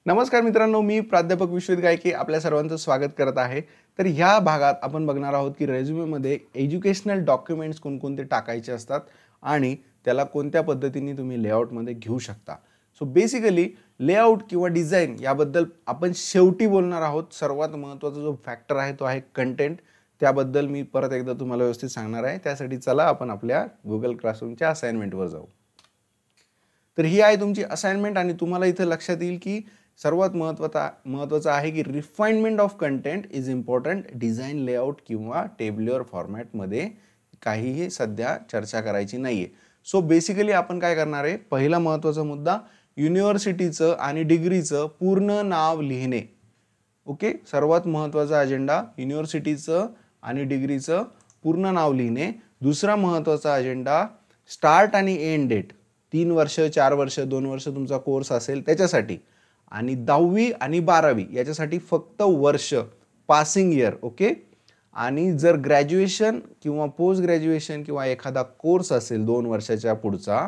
नमस्कार मित्रांनो, मी प्राध्यापक विश्वजित गायके आपल्या सर्वांचं स्वागत करत आहे। तर ह्या भागात आपण बघणार आहोत की रेझ्युमेमध्ये एज्युकेशनल डॉक्युमेंट्स कोणकोणते टाकायचे असतात आणि त्याला कोणत्या पद्धतीने तुम्ही लेआउटमध्ये घेऊ शकता। सो बेसिकली लेआउट किंवा डिझाइन याबद्दल आपण शेवटी बोलणार आहोत। सर्वात महत्त्वाचा जो फॅक्टर आहे तो आहे कंटेंट। त्याबद्दल मी परत एकदा तुम्हाला व्यवस्थित सांगणार आहे। त्यासाठी चला आपण आपल्या Google क्लासरूमच्या असाइनमेंटवर जाऊ। तर ही आहे तुमची असाइनमेंट आणि तुम्हाला इथे लक्षात येईल की सर्वात महत्त्वाचं आहे की refinement of content is important. Design layout किंवा टेब्युलर फॉर्मॅटमध्ये काहीही सध्या चर्चा करायची नाहीये। सो बेसिकली आपण काय करणार आहे, पहिला महत्त्वाचा मुद्दा युनिव्हर्सिटीचं आणि डिग्रीचं पूर्ण नाव लिहिणे। ओके, सर्वात महत्त्वाचा अजेंडा युनिव्हर्सिटीचं आणि डिग्रीचं पूर्ण नाव लिहिणे। दुसरा महत्त्वाचा अजेंडा स्टार्ट आणि एंड डेट, 3 वर्ष 4 वर्ष 2 वर्ष तुमचा कोर्स असेल त्याच्यासाठी, आणि 10वी आणि 12वी याच्यासाठी फक्त वर्ष, पासिंग इयर। ओके, आणि जर ग्रॅज्युएशन किंवा पोस्ट ग्रॅज्युएशन किंवा एखादा कोर्स असेल 2 वर्षाच्या पुढचा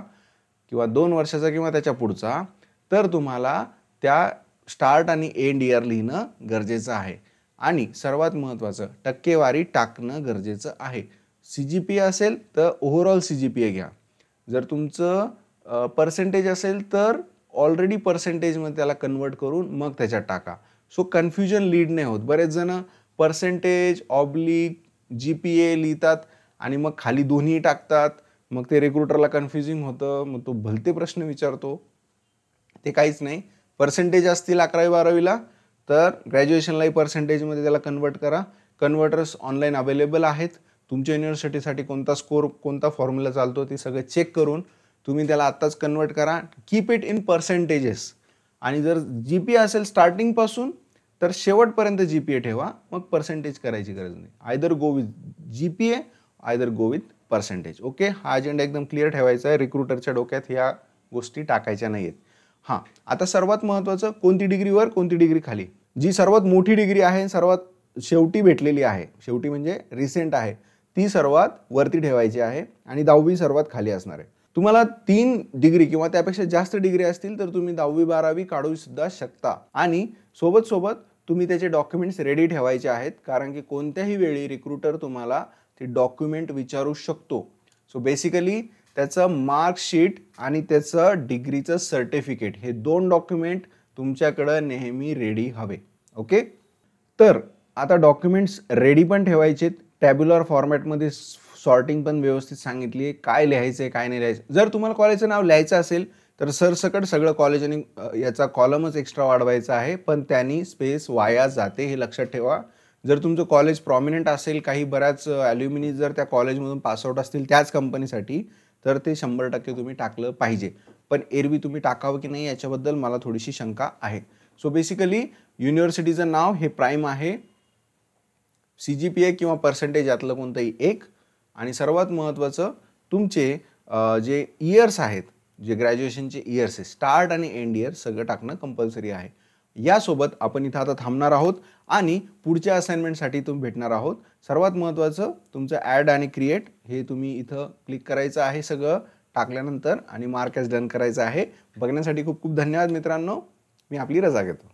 किंवा 2 वर्षाचा किंवा त्याच्या पुढचा, तर तुम्हाला त्या स्टार्ट आणि एंड इयर लिहिणं गरजेचं आहे। आणि सर्वात महत्त्वाचं टक्केवारी टाकणं गरजेचं आहे। CGPA असेल तर ओव्हरऑल CGPA घ्या। जर तुमचं पर्सेंटेज असेल तर ऑलरेडी पर्सेंटेजमध्ये त्याला कन्वर्ट करून मग त्याच्यात टाका। सो कन्फ्युजन लीड नाही होत। बरेच जण पर्सेंटेज ऑब्लिक GPA लिहितात आणि मग खाली दोन्ही टाकतात, मग ते रिक्रुटरला कन्फ्युजिंग होतं, मग तो भलते प्रश्न विचारतो। ते काहीच नाही। पर्सेंटेज असतील 11वी 12वीला तर ग्रॅज्युएशनलाही पर्सेंटेजमध्ये त्याला कन्वर्ट करा। कन्वर्टर्स ऑनलाईन अवेलेबल आहेत। तुमच्या युनिव्हर्सिटीसाठी कोणता स्कोर कोणता फॉर्म्युला चालतो ते सगळं चेक करून तुम्ही त्याला आत्ताच कन्वर्ट करा। Keep it in percentages. आणि जर GPA असेल स्टार्टिंगपासून तर शेवटपर्यंत GPA ठेवा, मग पर्सेंटेज करायची गरज नाही। Either go with GPA either go with percentage. Okay, हा अजेंडा एकदम क्लिअर ठेवायचा आहे। रिक्रुटरच्या डोक्यात ह्या गोष्टी टाकायच्या नाही आहेत। हां, आता सर्वात महत्त्वाचं कोणती डिग्रीवर कोणती डिग्री खाली। जी सर्वात मोठी डिग्री आहे, सर्वात शेवटी भेटलेली आहे, शेवटी म्हणजे रिसेंट आहे, ती सर्वात वरती ठेवायची आहे आणि 10वी सर्वात खाली असणार आहे। तुम्हाला 3 डिग्री किंवा त्यापेक्षा जास्त डिग्री असतील तर तुम्ही 10वी 12वी काढू सुद्धा शकता। आणि सोबत तुम्ही त्याचे डॉक्युमेंट्स रेडी ठेवायचे आहेत, कारण की कोणत्याही वेळी रिक्रुटर तुम्हाला ते डॉक्युमेंट विचारू शकतो। सो बेसिकली त्याचं मार्कशीट आणि त्याचं डिग्रीचं सर्टिफिकेट हे 2 डॉक्युमेंट तुमच्याकडं नेहमी रेडी हवे। ओके, तर आता डॉक्युमेंट्स रेडी पण ठेवायचे, टॅब्युलर फॉर्मॅटमध्ये सॉर्टिंग पण व्यवस्थित सांगितली आहे, काय लिहायचं आहे काय नाही लिहायचं। जर तुम्हाला कॉलेजचं नाव लिहायचं असेल तर सरसकट सगळं कॉलेज आणि याचा कॉलमच एक्स्ट्रा वाढवायचा आहे, पण त्यांनी स्पेस वाया जाते, हे लक्षात ठेवा। जर तुमचं कॉलेज प्रॉमिनंट असेल, काही बऱ्याच ॲल्युमिनी जर त्या कॉलेजमधून पासआउट असतील त्याच कंपनीसाठी, तर ते 100% तुम्ही टाकलं पाहिजे। पण एरवी तुम्ही टाकावं की नाही याच्याबद्दल मला थोडीशी शंका आहे। सो बेसिकली युनिव्हर्सिटीचं नाव हे प्राईम आहे, CGPA किंवा पर्सेंटेज यातलं कोणतंही एक, आणि सर्वात महत्त्वाचं तुमचे जे इयर्स आहेत, जे ग्रॅज्युएशनचे इयर्स आहे, स्टार्ट आणि एंड इयर सगळं टाकणं कंपल्सरी आहे। यासोबत आपण इथं आता थांबणार आहोत आणि पुढच्या असाइनमेंटसाठी तुम्ही भेटणार आहोत। सर्वात महत्त्वाचं तुमचं ॲड आणि क्रिएट हे तुम्ही इथं क्लिक करायचं आहे सगळं टाकल्यानंतर, आणि मार्क ॲज डन करायचं आहे। बघण्यासाठी खूप खूप धन्यवाद मित्रांनो, मी आपली रजा घेतो।